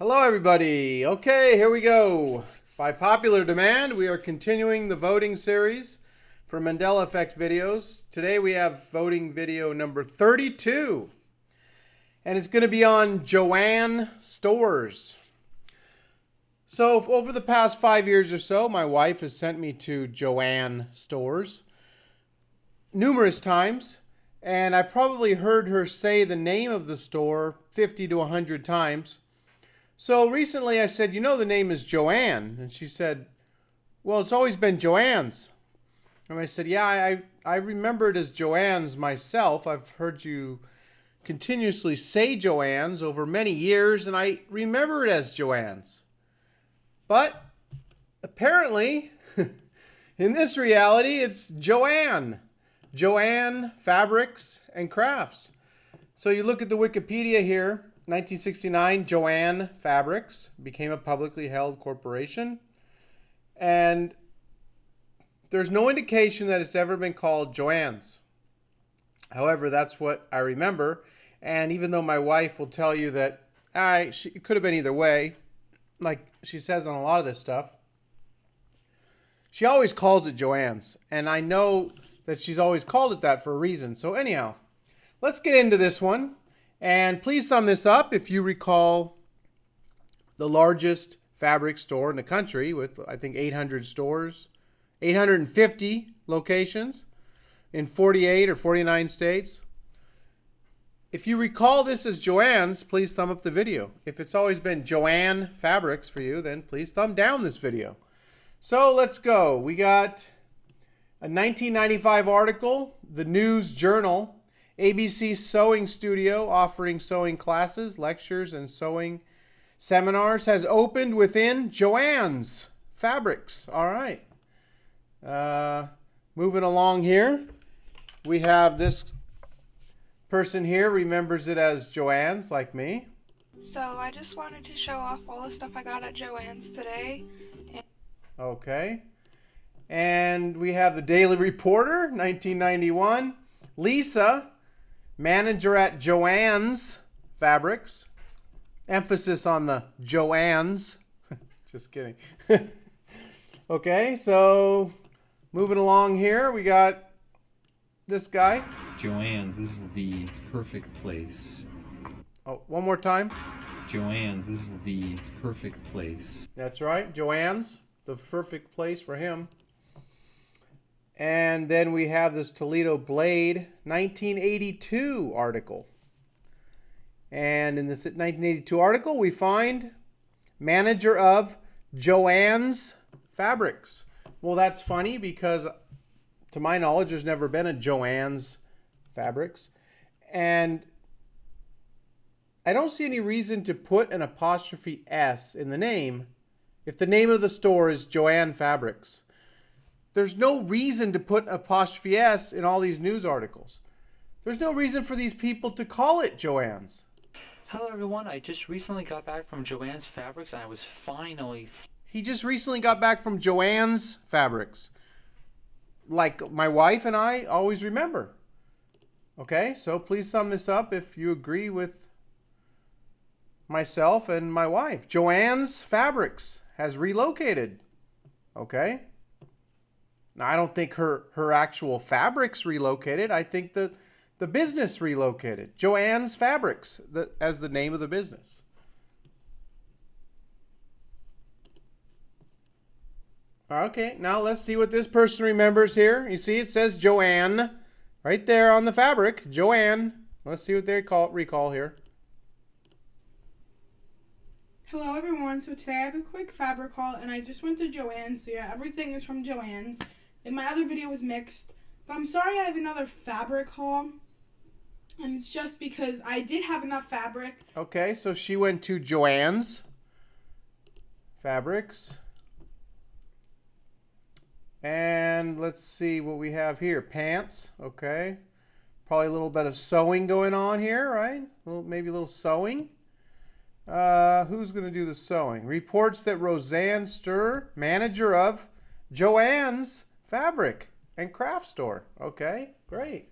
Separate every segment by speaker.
Speaker 1: Hello everybody. Okay, here we go. By popular demand, we are continuing the voting series for Mandela Effect videos. Today we have voting video number 32. And it's going to be on JoAnn stores. So over the past 5 years or so, my wife has sent me to JoAnn stores numerous times. And I've probably heard her say the name of the store 50 to 100 times. So recently I said, you know, the name is JoAnn. And she said, well, it's always been JoAnn's. And I said, yeah, I remember it as JoAnn's myself. I've heard you continuously say JoAnn's over many years, and I remember it as JoAnn's. But apparently, in this reality, it's JoAnn. JoAnn Fabrics and Crafts. So you look at the Wikipedia here. 1969, JoAnn Fabrics became a publicly held corporation. And there's no indication that it's ever been called JoAnn's. However, that's what I remember. And even though my wife will tell you that it could have been either way, like she says on a lot of this stuff, she always calls it JoAnn's. And I know that she's always called it that for a reason. So anyhow, let's get into this one. And please sum this up if you recall the largest fabric store in the country with, I think, 800 stores, 850 locations in 48 or 49 states. If you recall this as JoAnn's, please thumb up the video. If it's always been JoAnn Fabrics for you, then please thumb down this video. So let's go. We got a 1995 article, the News Journal. ABC Sewing Studio, offering sewing classes, lectures, and sewing seminars, has opened within JoAnn's Fabrics. All right. Moving along here, we have this person here remembers it as JoAnn's, like me.
Speaker 2: So I just wanted to show off all the stuff I got at JoAnn's today.
Speaker 1: Okay. And we have the Daily Reporter, 1991. Lisa, manager at JoAnn's Fabrics. Emphasis on the JoAnn's. Just kidding. Okay, so moving along here, we got this guy.
Speaker 3: JoAnn's, this is the perfect place.
Speaker 1: Oh, one more time.
Speaker 3: JoAnn's, this is the perfect place.
Speaker 1: That's right, JoAnn's, the perfect place for him. And then we have this Toledo Blade 1982 article. And in this 1982 article, we find manager of JoAnn's Fabrics. Well, that's funny because, to my knowledge, there's never been a JoAnn's Fabrics. And I don't see any reason to put an apostrophe S in the name if the name of the store is JoAnn Fabrics. There's no reason to put apostrophe S in all these news articles. There's no reason for these people to call it JoAnn's.
Speaker 4: Hello everyone, I just recently got back from JoAnn's Fabrics and I was finally...
Speaker 1: He just recently got back from JoAnn's Fabrics. Like my wife and I always remember. Okay, so please sum this up if you agree with myself and my wife. JoAnn's Fabrics has relocated. Okay? Now, I don't think her actual fabrics relocated. I think the business relocated. JoAnn's Fabrics as the name of the business. Okay, now let's see what this person remembers here. You see it says JoAnn right there on the fabric. JoAnn. Let's see what they recall here.
Speaker 5: Hello everyone, so today I have a quick fabric haul and I just went to JoAnn's, so yeah, everything is from JoAnn's. And my other video was mixed, but I'm sorry I have another fabric haul, and it's just because I did have enough fabric.
Speaker 1: Okay, so she went to JoAnn's Fabrics. And let's see what we have here. Pants, okay. Probably a little bit of sewing going on here, right? Maybe a little sewing. Who's going to do the sewing? Reports that Roseanne Sturr, manager of JoAnn's Fabric and Craft Store. Okay, great.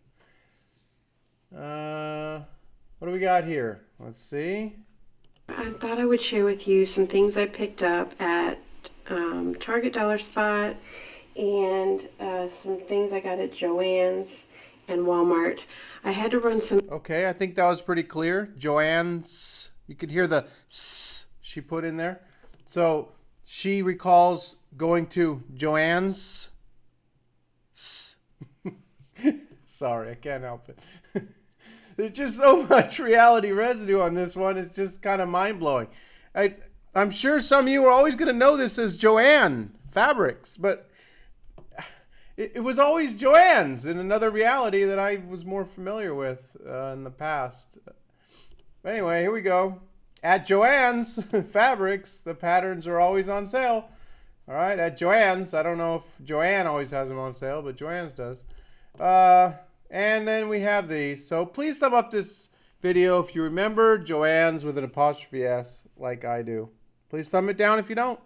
Speaker 1: What do we got here? Let's see.
Speaker 6: I thought I would share with you some things I picked up at Target Dollar Spot and some things I got at JoAnn's and Walmart. I had to run some.
Speaker 1: Okay, I think that was pretty clear. JoAnn's. You could hear the s she put in there. So she recalls going to JoAnn's. Sorry, I can't help it. There's just so much reality residue on this one. It's just kind of mind-blowing. I'm sure some of you are always going to know this as JoAnn Fabrics, but it was always JoAnn's in another reality that I was more familiar with in the past. But anyway, here we go. At JoAnn's Fabrics, the patterns are always on sale. All right, at JoAnn's. I don't know if JoAnn always has them on sale, but JoAnn's does. And then we have these. So please thumb up this video if you remember JoAnn's with an apostrophe S like I do. Please thumb it down if you don't.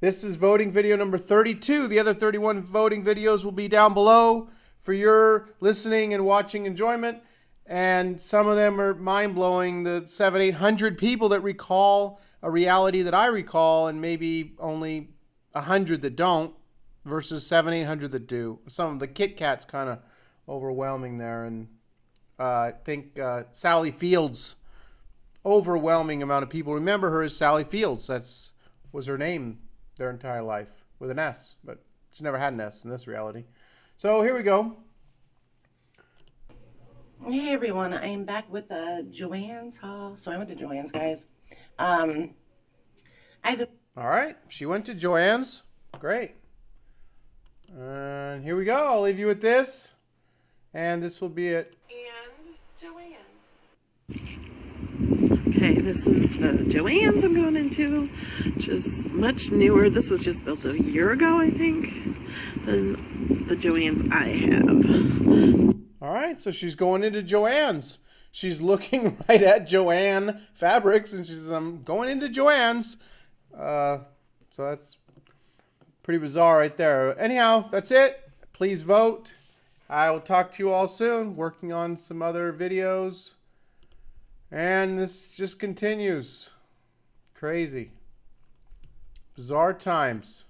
Speaker 1: This is voting video number 32. The other 31 voting videos will be down below for your listening and watching enjoyment. And some of them are mind-blowing. The 700-800 people that recall a reality that I recall, and maybe only 100 that don't, versus 700-800 that do. Some of the Kit Kat's kind of overwhelming there. And I think Sally Fields, overwhelming amount of people remember her as Sally Fields. That's was her name their entire life, with an S, but she never had an S in this reality. So here we go.
Speaker 7: Hey everyone, I am back with a JoAnn's haul. So I went to JoAnn's, guys.
Speaker 1: All right, she went to JoAnn's. Great. And here we go. I'll leave you with this, and this will be it.
Speaker 7: And JoAnn's. Okay, this is the JoAnn's I'm going into, which is much newer. This was just built a year ago, I think, than the JoAnn's I have.
Speaker 1: All right, so she's going into JoAnn's. She's looking right at JoAnn Fabrics, and she says, I'm going into JoAnn's. So that's pretty bizarre right there. Anyhow, that's it. Please vote. I will talk to you all soon, working on some other videos. And this just continues. Crazy. Bizarre times.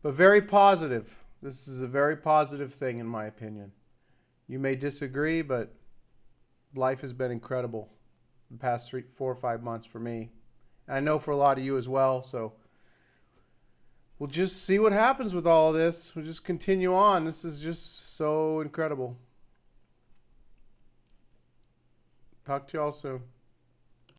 Speaker 1: But very positive. This is a very positive thing in my opinion. You may disagree, but life has been incredible the past 4 or 5 months for me. And I know for a lot of you as well, so we'll just see what happens with all of this. We'll just continue on. This is just so incredible. Talk to you all soon.